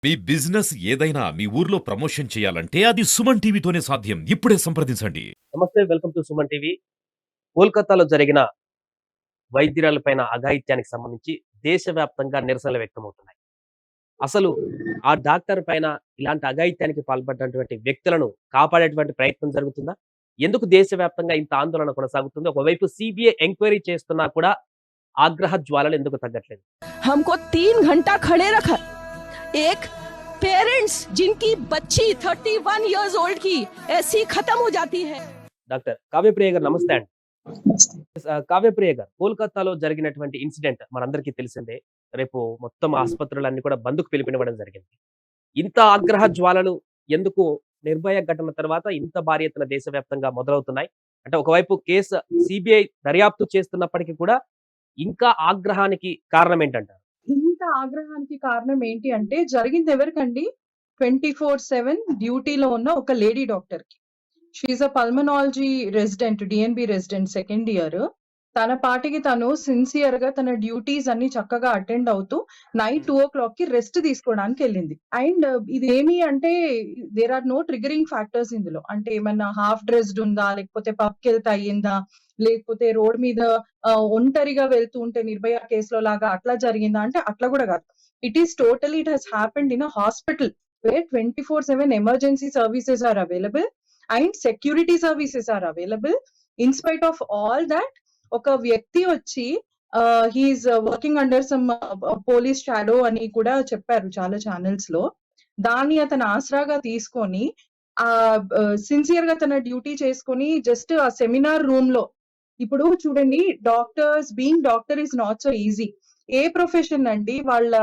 మీ business ఏదైనా మీ ఊర్లో promotion చేయాలంటే అది సుమన్ టీవీతోనే సాధ్యం. ఇప్పుడే సంప్రదించండి. నమస్తే. Welcome to Suman TV. కోల్కతాలో జరిగిన వైద్యురాలిపైన అఘాయిత్యానికి సంబంధించి దేశవ్యాప్తంగా నిరసనలు వ్యక్తమవుతున్నాయి. అసలు ఆ డాక్టర్ పైన ఇలాంటి అఘాయిత్యానికి పాల్పడినటువంటి వ్యక్తులను కాపాడేటువంటి ప్రయత్నం జరుగుతుందా? ఎందుకు దేశవ్యాప్తంగా ఇంత ఆందోళన కొనసాగుతుంది? ఒకవైపు सीबीआई ఎంక్వైరీ చేస్తున్నా కూడా ఆగ్రహ జ్వాలలు ఎందుకు తగ్గట్లేదు? हमको 3 घंटा खड़े रखा। एक पेरेंट्स जिनकी बच्ची 31 इयर्स ओल्ड की ऐसी खत्म हो जाती है। డాక్టర్ కావ్యప్రియ గారు నమస్తే అండి. కావ్యప్రియ గారు, కోల్కతాలో జరిగినటువంటి ఇన్సిడెంట్ మనందరికీ తెలిసిందే. రేపు మొత్తం ఆసుపత్రులన్నీ కూడా బంద్‌కు పిలుపునివ్వడం జరిగింది. ఇంత ఆగ్రహ జ్వాలలు ఎందుకు నిర్భయ ఘటన తర్వాత ఇంత భారీ ఎత్తున దేశవ్యాప్తంగా మొదలవుతున్నాయి? అంటే ఒకవైపు కేసు సీబీఐ దర్యాప్తు చేస్తున్నప్పటికీ కూడా ఇంకా ఆగ్రహానికి కారణం ఏంటంటారు? ఇంత ఆగ్రహానికి కారణం ఏంటి అంటే జరిగింది ఎవరికండి? 24/7 డ్యూటీలో ఉన్న ఒక లేడీ డాక్టర్‌కి. She is a pulmonology resident, DNB resident second year. తన పాటికి తను సిన్సియర్‌గా తన డ్యూటీస్ అన్ని చక్కగా అటెండ్ అవుతూ నైట్ 2:00కి రెస్ట్ తీసుకోవడానికి ఎళ్ళింది. అండ్ ఇదేమి అంటే there are no triggering factors ఇందులో. అంటే ఏమన్నా హాఫ్ డ్రెస్డ్ ఉందా? లేకపోతే పబ్‌కెళ్తే అయ్యిందా? లేకపోతే రోడ్ మీద ఒంటరిగా వెళ్తూ ఉంటే నిర్భయ కేసులో లాగా అట్లా జరిగిందా? అంటే అట్లా గూడా గాదు. It has happened in a hospital where 24/7 emergency services are available and security services are available. In spite of all that ఒక వ్యక్తి వచ్చి he is working under some police shadow అని కూడా చెప్పారు చాలా ఛానెల్స్‌లో. దాన్ని అతను ఆసరాగా తీసుకొని సిన్సియర్‌గా తన డ్యూటీ చేసుకొని జస్ట్ ఆ సెమినార్ రూమ్‌లో ఇప్పుడు చూడండి, being doctor is not so easy. A profession అండి వాళ్ళ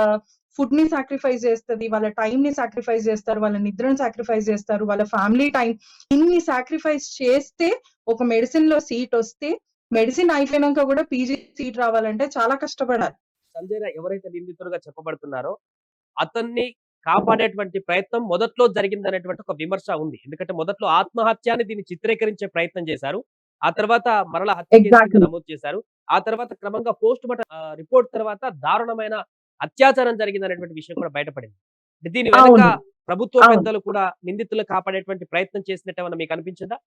ఫుడ్ ని సాక్రిఫైస్ చేస్తది, వాళ్ళ టైం ని సాక్రిఫైస్ చేస్తారు, వాళ్ళ నిద్రను సాక్రిఫైస్ చేస్తారు, వాళ్ళ ఫ్యామిలీ టైం ఇన్ని సాక్రిఫైస్ చేస్తే ఒక మెడిసిన్ లో సీట్ వస్తే, మెడిసిన్ అయిపోయినాక కూడా పీజీ సీట్ రావాలంటే చాలా కష్టపడాలి. సంజయ్ రాయ్ ఎవరైతే నిందితుడుగా చెప్పబడుతున్నారో అతన్ని కాపాడేటువంటి ప్రయత్నం మొదట్లో జరిగిందనేటువంటి ఒక విమర్శ ఉంది. ఎందుకంటే మొదట్లో ఆత్మహత్య అని దీన్ని చిత్రీకరించే ప్రయత్నం చేశారు. ఆ తర్వాత మరలా హత్య కేసు కింద ఎగ్జాక్ట్‌లీ. నమోదు చేశారు. ఆ తర్వాత క్రమంగా పోస్ట్‌మార్టం రిపోర్ట్ తర్వాత దారుణమైన అత్యాచారం జరిగిందనేటువంటి విషయం కూడా బయటపడింది. దీని వెనక అవును. ప్రభుత్వ అవును. పెద్దలు కూడా నిందితులను కాపాడేటువంటి ప్రయత్నం చేసినట్టు ఏమన్నా మీకు అనిపించిందా?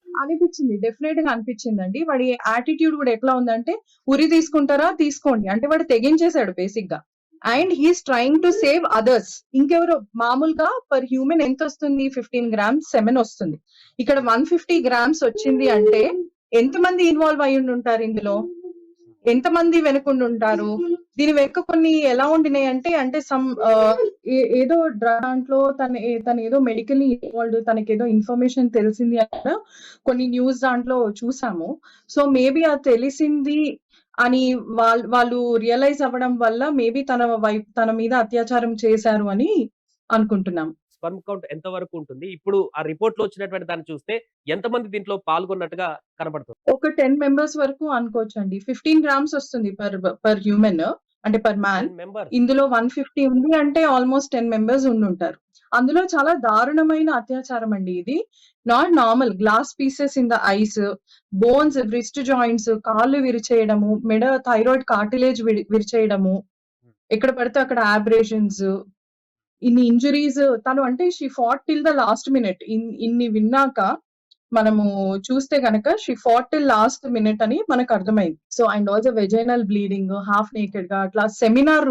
అనిపిచ్చింది. డెఫినెట్‌గా అనిపిచ్చిందండి. వాడి యాటిట్యూడ్ గూడా ఎట్లా ఉందంటే, ఉరి తీసుకుంటారా? తీసుకోండి. అంటే వాడు తెగించేసాడు బేసిక్‌గా. And he is trying to save others. ఇంకెవరో మామూలుగా పర్ హ్యూమన్ ఎంతొస్తుంది? 15 గ్రామ్స్ సెమెన్ ఒస్తుంది. ఇక్కడ 150 గ్రామ్స్ ఒచ్చింది అంటే ఎంతమంది ఇన్వాల్వ్ అయ్యుండుంటారు ఇందులో? ఎంతమంది వెనకుండుంటారు? దీని వెనక కొన్ని ఎలా ఉండినాయంటే, అంటే ఏదో దాంట్లో తనేదో మెడికల్లీ ఇన్వాల్వ్డ్, తనకేదో ఇన్ఫర్మేషన్ తెలిసింది అని కొన్ని న్యూస్ దాంట్లో చూసాము. సో, మేబీ అది తెలిసింది అని వాళ్ళు రియలైజ్ అవ్వడం వల్ల మేబీ తన మీద అత్యాచారం చేశారు అని అనుకుంటున్నాం. స్పెర్మ్ కౌంట్ ఎంత వరకు ఉంటుంది? ఇప్పుడు ఆ రిపోర్ట్‌లో వచ్చినటువంటి దాన్ని చూస్తే ఎంతమంది దీంట్లో పాల్గొన్నట్టుగా కనపడుతుంది? ఒక 10 మెంబర్స్ వరకు అనుకోవచ్చండి. 15 గ్రామ్స్ వస్తుంది పర్ హ్యూమన్, అంటే పర్ మ్యాన్. 10 మెంబర్స్. ఇందులో 150 ఉంది అంటే ఆల్‌మోస్ట్ 10 మెంబర్స్ ఉండుంటారు. అందులో చాలా దారుణమైన అత్యాచారం అండి ఇది. Not normal. Glass pieces in the ice, bones, wrist joints, కాళ్ళు విరిచేయడము, మెడ థైరాయిడ్ కార్టిలేజ్ విరిచేయడము, ఎక్కడ పడితే అక్కడ అబ్రేషన్స్, ఇన్ని ఇంజురీస్. తను అంటే she fought till the last minute. ఇన్ని విన్నాక మనము చూస్తే గనక she fought till last minute అని మనకు అర్థమైంది. So and also vaginal bleeding, half naked గా అట్లా సెమినార్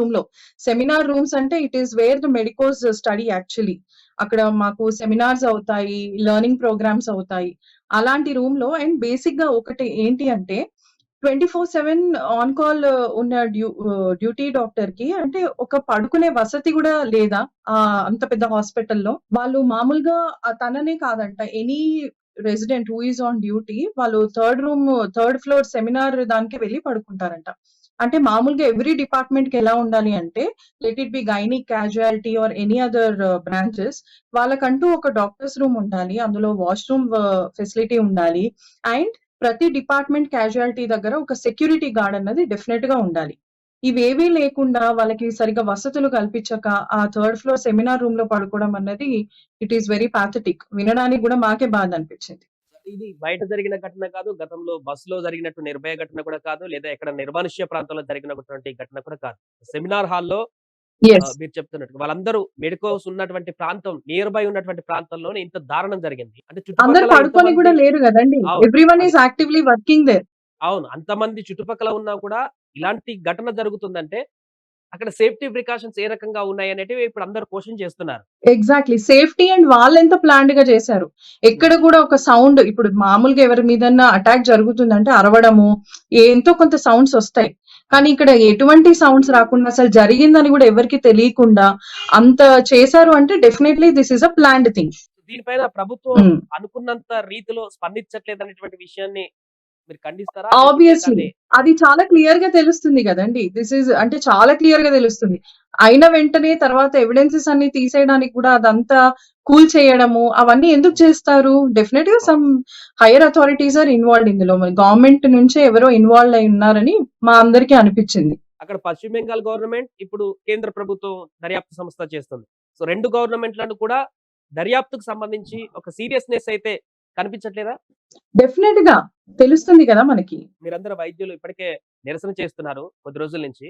రూమ్స్ అంటే it is where the medicos study actually. అక్కడ మాకు సెమినార్స్ అవుతాయి, లెర్నింగ్ ప్రోగ్రామ్స్ అవుతాయి. అలాంటి రూమ్ లో అండ్ బేసిక్ గా ఒకటి ఏంటి అంటే 24/7 ఆన్ కాల్ ఉన్న డ్యూటీ డాక్టర్ కి అంటే ఒక పడుకునే వసతి కూడా లేదా అంత పెద్ద హాస్పిటల్‌లో? వాళ్ళు మామూలుగా తననే కాదంట, any resident who is on duty వాళ్ళు థర్డ్ ఫ్లోర్ సెమినార్ దానికి వెళ్లి పడుకుంటారంట. అంటే మామూలుగా ఎవ్రీ డిపార్ట్‌మెంట్‌కి ఎలా ఉండాలి అంటే, let it be gynaec, casualty or any other branches, వాళ్ళకంటూ ఒక డాక్టర్స్ రూమ్ ఉండాలి. అందులో వాష్‌రూమ్ ఫెసిలిటీ ఉండాలి. అండ్ ప్రతి డిపార్ట్‌మెంట్ క్యాజుయాలిటీ దగ్గర ఒక సెక్యూరిటీ గార్డ్ అన్నది డెఫినెట్ గా ఉండాలి. ఇవేవీ లేకుండా వాళ్ళకి సరిగ్గా వసతులు కల్పించక ఆ థర్డ్ ఫ్లోర్ సెమినార్ రూమ్ లో పడుకోవడం అన్నది ఇట్ ఈస్ వెరీ పాథటిక్. వినడానికి కూడా మాకే బాధ అనిపించింది. ఇది బయట జరిగిన ఘటన కాదు. గతంలో బస్సులో జరిగినట్టు నిర్భయ ఘటన కూడా కాదు. లేదా ఎక్కడ నిర్మానుష్య ప్రాంతంలో జరిగినటువంటి ఘటన కూడా కాదు. సెమినార్ హాల్‌లో యెస్. మీరు చెప్తున్నట్టు వాళ్ళందరూ మెడికోస్ ఉన్నటువంటి ప్రాంతం నియర్ బై ఉన్నటువంటి ప్రాంతంలోనే ఇంత దారుణం జరిగింది. అంటే అందరూ చుట్టుపక్కల పడుకొని ఇంతమంది గూడా లేరు గదండీ! అవును. ఎవ్రీవన్ అది ఈస్ యాక్టివ్‌లీ వర్కింగ్ దేర్. అవును. అంతమంది చుట్టుపక్కల ఉన్నా కూడా ఇలాంటి ఘటన జరుగుతుందంటే అక్కడ సేఫ్టీ ప్రికాషన్స్ ఏ రకంగా ఉన్నాయనేటివి ఇప్పుడు అందరూ క్వెషన్ చేస్తున్నారు. ఎగ్జాక్ట్‌లీ. సేఫ్టీ అండ్ వాళ్ళెంత ప్లాన్డ్‌గా చేశారు. ఎక్కడ హ్మ్. గూడా ఒక సౌండ్ ఇప్పుడు మామూలుగా ఎవరి మీదన్నా అటాక్ జరుగుతుందంటే అరవడము, ఎంతో కొంత సౌండ్స్ ఒస్తాయి. కానీ అవును. ఇక్కడ ఎటువంటి సౌండ్స్ రాకుండా అసలు జరిగిందని గూడా ఎవరికీ తెలియకుండా అంత చేశారు అంటే definitely this is a planned thing. దీనిపైన ప్రభుత్వం హ్మ్. అనుకున్నంత రీతిలో స్పందించట్లేదనేటువంటి విషయాన్ని మీరు ఖండిస్తారా? లేకుంటే ఆబ్వియస్లీ. దాన్ని అది చాలా క్లియర్‌గా తెలుస్తుంది గదండీ! దిస్ ఈజ్ అంటే చాలా క్లియర్‌గా తెలుస్తుంది. అయిన వెంటనే తర్వాత ఎవిడెన్సెస్ అన్ని తీసేయడానికి గూడా అదంతా కూల్ చేయడము, అవన్నీ ఎందుకు చేస్తారు? డెఫినెట్‌గా అవును. Some higher authorities are involved ఇందులో. మరి గవర్నమెంట్ నుంచే ఎవరో ఇన్వాల్వ్ అయి ఉన్నారని మా అందరికీ అనిపిచ్చింది. అక్కడ పశ్చిమ బెంగాల్ గవర్నమెంట్, ఇప్పుడు కేంద్ర ప్రభుత్వం దర్యాప్తు సంస్థ చేస్తుంది. సో 2 గవర్నమెంట్‌లను కూడా దర్యాప్తుకు సంబంధించి ఒక సీరియస్‌నెస్ అయితే కనిపించట్లేదా? డెఫినెట్‌గా తెలుస్తుంది గదా మనకి. మీరందరూ వైద్యులు ఇప్పటికే నిరసన చేస్తున్నారు కొద్ది రోజుల నుంచి.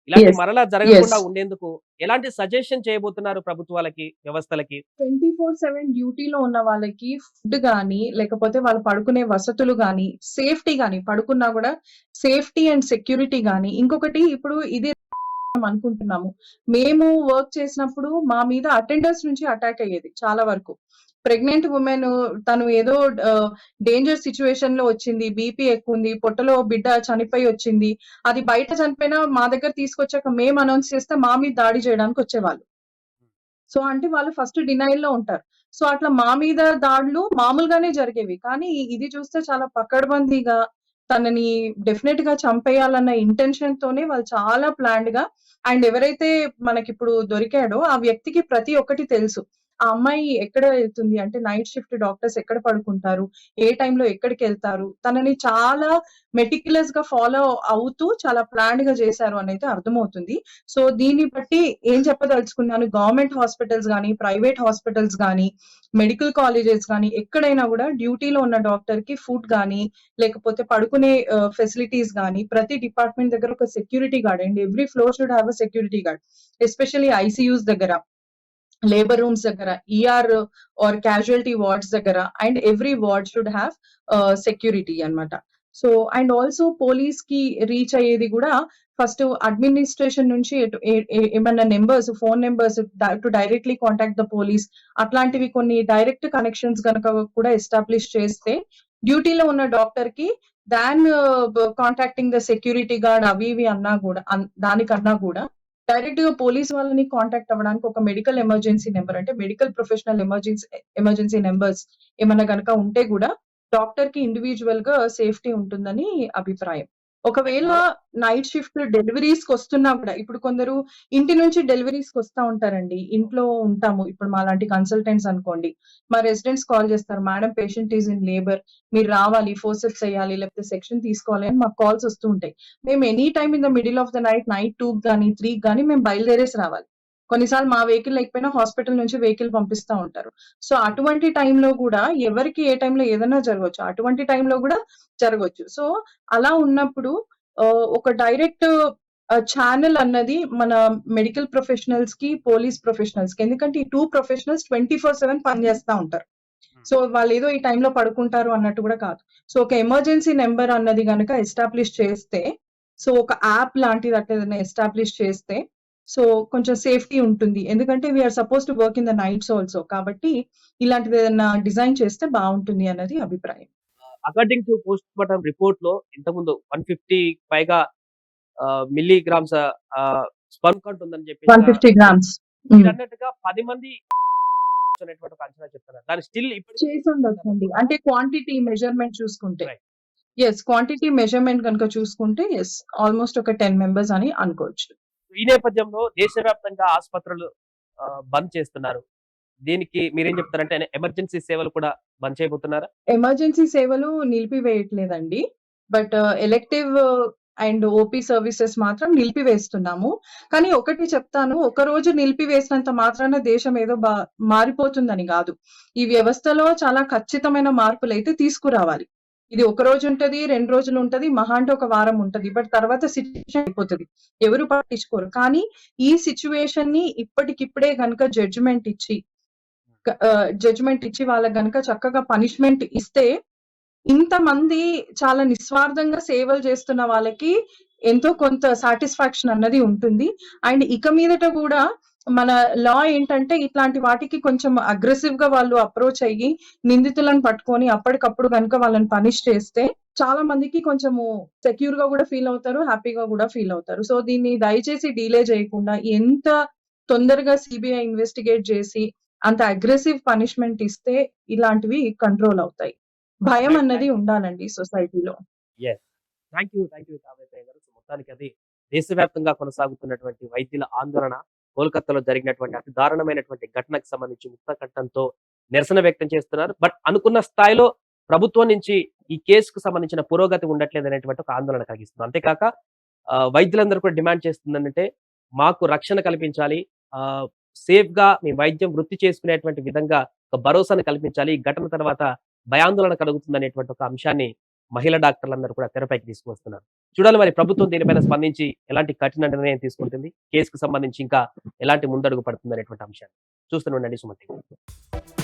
ఇలాంటి యెస్. మరలా యెస్. జరగకుండా ఉండేందుకు ఎలాంటి సజెషన్ చేయబోతున్నారు ప్రభుత్వాలకి, వ్యవస్థలకి? 24/7 డ్యూటీలో ఉన్న వాళ్ళకి ఫుడ్ గాని, లేకపోతే వాళ్ళు పడుకునే వసతులు గాని, సేఫ్టీ గాని పడుకున్నా గూడా సేఫ్టీ అండ్ సెక్యూరిటీ గాని, ఇంకొకటి ఇప్పుడు ఇది అనుకుంటున్నాము. మేము వర్క్ చేసినప్పుడు మా మీద అటెండర్స్ నుంచి అటాక్ అయ్యేది చాలా వరకు. ప్రెగ్నెంట్ వుమెన్ తను ఏదో డేంజర్ సిట్యుయేషన్‌లో వచ్చింది. బీపీ ఎక్కువుంది. పొట్టలో బిడ్డ చనిపోయి వచ్చింది. అది బయట చనిపోయినా మా దగ్గర తీసుకొచ్చాక మేము అనౌన్స్ చేస్తే మా మీద దాడి చేయడానికొచ్చేవాళ్ళు. సో, అంటే వాళ్ళు ఫస్ట్ డినైల్‌లో ఉంటారు. సో, అట్లా మా మీద దాడులు మామూలుగానే జరిగేవి. కానీ ఇది చూస్తే చాలా పకడ్బందీగా తనని డెఫినిట్‌గా చంపేయాలన్న ఇంటెన్షన్‌తోనే వాళ్ళు చాలా ప్లాన్డ్‌గా అండ్ ఎవరైతే మనకిప్పుడు దొరికాడో ఆ వ్యక్తికి ప్రతి ఒక్కటి తెలుసు. ఆ అమ్మాయి ఎక్కడ ఎళ్తుంది అంటే నైట్ షిఫ్ట్ డాక్టర్స్ ఎక్కడ పడుకుంటారు? ఏ టైంలో ఎక్కడికెళ్తారు? తనని చాలా మెటిక్యులస్‌గా ఫాలో అవుతూ చాలా ప్లాన్డ్‌గా చేశారు అనైతే అర్థమవుతుంది. సో, దీన్ని బట్టి ఏం చెప్పదలుచుకున్నాను, గవర్నమెంట్ హాస్పిటల్స్ గాని, ప్రైవేట్ హాస్పిటల్స్ గాని, మెడికల్ కాలేజెస్ గాని ఎక్కడైనా గూడా డ్యూటీలో ఉన్న డాక్టర్‌కి ఫుడ్ గాని, లేకపోతే పడుకునే ఫెసిలిటీస్ గాని, ప్రతి డిపార్ట్‌మెంట్ దగ్గర ఒక security guard and every floor should have a security guard. Especially ICUs దగ్గర, లేబర్ రూమ్స్ దగ్గర, ఈఆర్ ఆర్ క్యాజువాలిటీ వార్డ్స్ దగ్గర and every ward should have security అన్నమాట. సో, అండ్ ఆల్సో పోలీస్‌కి రీచ్ అయ్యేది గూడా ఫస్ట్ అడ్మినిస్ట్రేషన్ నుంచి ఎటు ఏ ఏ ఏమన్నా numbers, phone numbers to directly contact the police అట్లాంటివి కొన్ని డైరెక్ట్ కనెక్షన్స్ గనక కూడా ఎస్టాబ్లిష్ చేస్తే డ్యూటీలో ఉన్న డాక్టర్‌కి దాన్ కాంటాక్టింగ్ ద సెక్యూరిటీ గార్డ్ అవి ఇవి అన్నా గూడా దానికన్నా గూడా డైరెక్ట్‌గా పోలీస్ వాళ్ళని కాంటాక్ట్ అవ్వడానికి ఒక మెడికల్ ఎమర్జెన్సీ నంబర్ అంటే మెడికల్ ప్రొఫెషనల్ ఎమర్జెన్సీ నంబర్స్ ఏమన్నా గనక ఉంటే గూడా డాక్టర్‌కి ఇండివిడ్యువల్‌గా సేఫ్టీ ఉంటుందని అభిప్రాయం. ఒకవేళ మరో నైట్ షిఫ్ట్ డెలివరీస్‌కొస్తున్నా గూడా ఇప్పుడు కొందరు ఇంటి నుంచి డెలివరీస్‌కొస్తా ఉంటారండి. ఇంట్లో ఉంటాము. ఇప్పుడు మాలాంటి కన్సల్టెంట్స్ అనుకోండి. మా రెసిడెంట్స్ కాల్ చేస్తారు. Madam patient is in labour. మీరు రావాలి, ఫోర్సెప్స్ ఎయ్యాలి, లేకపోతే సెక్షన్ తీసుకోవాలి అని మాకు కాల్స్ వస్తూ ఉంటాయి. మేము any time in the middle of the night 2కి గాని, 3కి గాని మేము బయలుదేరేసి రావాలి. కొన్నిసార్లు మా వెహికల్ లేకపోయినా హాస్పిటల్ నుంచి వెహికల్ పంపిస్తా ఉంటారు. సో, అటువంటి టైంలో గూడా ఎవరికి ఏ టైంలో ఏదైనా జరగొచ్చు. అటువంటి టైంలో గూడా జరగొచ్చు. సో, అలా ఉన్నప్పుడు ఒక డైరెక్ట్ ఛానెల్ అన్నది మన మెడికల్ ప్రొఫెషనల్స్‌కి, పోలీస్ ప్రొఫెషనల్స్‌కి. ఎందుకంటే ఈ 2 ప్రొఫెషనల్స్ 24/7 పనిచేస్తా ఉంటారు. సో, వాళ్ళేదో ఈ టైంలో పడుకుంటారు అన్నట్టు గూడా కాదు. సో, ఒక ఎమర్జెన్సీ నంబర్ అన్నది గనక ఎస్టాబ్లిష్ చేస్తే, సో, ఒక యాప్ లాంటిది అట్లా ఏదైనా ఎస్టాబ్లిష్ చేస్తే, సో, కొంచెం సేఫ్టీ ఉంటుంది. ఎందుకంటే we are supposed to work in the nights also. కాబట్టి ఇలాంటిదేదన్నా డిజైన్ చేస్తే బావుంటుంది అన్నది అభిప్రాయం. అకార్డింగ్ టు పోస్ట్‌మార్టం రిపోర్ట్‌లో ఇంతకుముందు 150 పైగా మిల్లీగ్రామ్స్ స్పెర్మ్ కౌంట్ ఉందని చెప్పేసి 150 గ్రామ్స్. హ్మ్. మీరన్నట్టుగా 10 మంది అనేటువంటి ఒక అంచనా చెప్తున్నారు. దాన్ని స్టిల్ ఇప్పటికి చేసుండొచ్చండి. అంటే క్వాంటిటీ మెజర్‌మెంట్ చూసుకుంటే. రైట్. క్వాంటిటీ మెజర్‌మెంట్ గనుక చూసుకుంటే ఆల్‌మోస్ట్ ఒక 10 మెంబర్స్ అని అనుకోవచ్చు. ఈ నేపథ్యంలో దేశవ్యాప్తంగా ఆస్పత్రులు బంద్ చేస్తున్నారు. దీనికి మీరేం చెప్తారంటే ఎమర్జెన్సీ సేవలు కూడా బంద్ చేయబోతున్నారా? ఎమర్జెన్సీ సేవలు నిలిపివేయట్లేదండి. But elective and OP services మాత్రం నిలిపివేస్తున్నాము. కానీ ఒకటి చెప్తాను. ఒకరోజు నిలిపివేసినంత మాత్రాన దేశం ఏదో మారిపోతుందని గాదు. ఈ వ్యవస్థలో చాలా ఖచ్చితమైన మార్పులైతే తీసుకురావాలి. ఇది ఒక రోజు ఉంటది, 2 రోజులు ఉంటది, మహా అంటే ఒక వారం ఉంటది. బట్ తర్వాత సిట్యుయేషన్ అయిపోతది. ఎవరు పట్టించుకోరు. కానీ ఈ సిట్యుయేషన్ ని ఇప్పటికిప్పుడే గనుక జడ్జ్‌మెంట్ ఇచ్చి వాళ్ళకి గనుక చక్కగా పనిష్మెంట్ ఇస్తే, ఇంతమంది చాలా నిస్వార్థంగా సేవలు చేస్తున్న వాళ్ళకి ఎంతో కొంత సాటిస్ఫాక్షన్ అన్నది ఉంటుంది. అండ్ ఇక మీదట కూడా మన లా ఏంటంటే ఇట్లాంటి వాటికి కొంచెం అగ్రెసివ్ గా వాళ్ళు అప్రోచ్ అయ్యి నిందితులను పట్టుకొని అప్పటికప్పుడు గనుక వాళ్ళని పనిష్ చేస్తే చాలా మందికి కొంచెము సెక్యూర్ గా కూడా ఫీల్ అవుతారు, హ్యాపీగా కూడా ఫీల్ అవుతారు. సో దీన్ని దయచేసి డీలే చేయకుండా ఎంత తొందరగా సిబిఐ ఇన్వెస్టిగేట్ చేసి అంత అగ్రెసివ్ పనిష్మెంట్ ఇస్తే ఇలాంటివి కంట్రోల్ అవుతాయి. భయం రైట్. అన్నది థ్యాంక్ యూ. ఉండాలండి సొసైటీలో. ఎస్. Thank you. కావ్యప్రియ గారు. సో మొత్తానికి అది దేశవ్యాప్తంగా కొనసాగుతున్నటువంటి వైద్యుల ఆందోళన, కోల్‌కత్తాలో జరిగినటువంటి అతి దారుణమైనటువంటి ఘటనకు సంబంధించి ముక్త కంఠంతో నిరసన వ్యక్తం చేస్తున్నారు. బట్ అనుకున్న స్థాయిలో ప్రభుత్వం నుంచి ఈ కేసుకు సంబంధించిన పురోగతి ఉండట్లేదనేటువంటి ఒక ఆందోళన కలిగిస్తుంది. అంతేకాక వైద్యులందరూ కూడా డిమాండ్ చేస్తుందంటే మాకు రక్షణ కల్పించాలి. సేఫ్‌గా మీ వైద్యం వృత్తి చేసుకునేటువంటి విధంగా ఒక భరోసాను కల్పించాలి. ఈ ఘటన తర్వాత భయాందోళన కలుగుతుందనేటువంటి ఒక అంశాన్ని మహిళా డాక్టర్లందరూ కూడా తెరపైకి తీసుకువస్తున్నారు. చూడాలి మరి ప్రభుత్వం దీనిపైన స్పందించి ఎలాంటి కఠిన నిర్ణయం తీసుకుంటుంది, కేసుకు సంబంధించి ఇంకా ఎలాంటి ముందడుగు పడుతుందనేటువంటి అంశాన్ని. చూస్తూనే ఉండండి సుమన్ టీవీ.